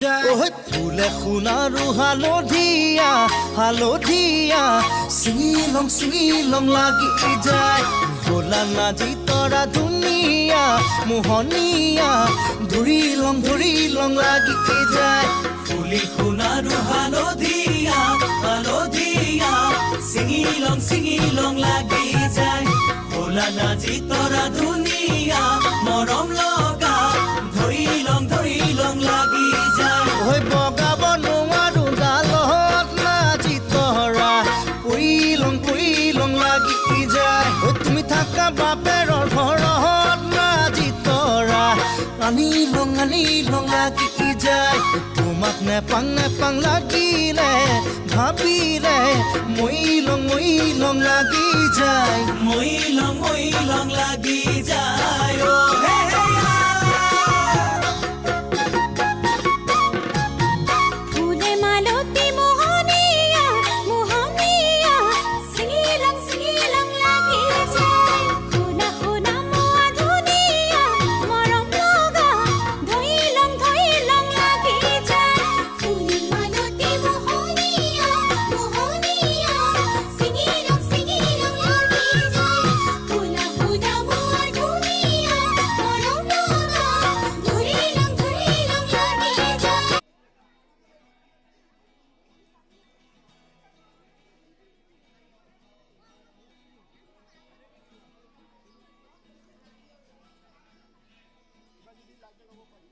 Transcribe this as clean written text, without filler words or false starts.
ফুলে সোণাৰু হালধীয়া হালধীয়া চিঙিলং চিঙিলং লাগি যায় ভোলা নাজি তৰা ধুনীয়া মোহনীয়া ধৰিলং লাগি যায় ফুলি সোণাৰু হালধীয়া হালধীয়া চিঙিলং লাগি যায় ভোলা নাজি তৰা ধুনীয়া মৰম লগা ধৰিলং লাগি যায় বগাব নোৱাৰো ডালত নাজি তৰা পৰিলং লাগি যায় তুমি থাকা বাপেৰৰ ঘৰত নাজি তৰা আনিলং লাগি যায় তোমাক নেপাং লাগিলে ভাবিলে মইলং লাগি যায় মইলং লাগি যায় হে যদি লাগে ল'ব পাৰি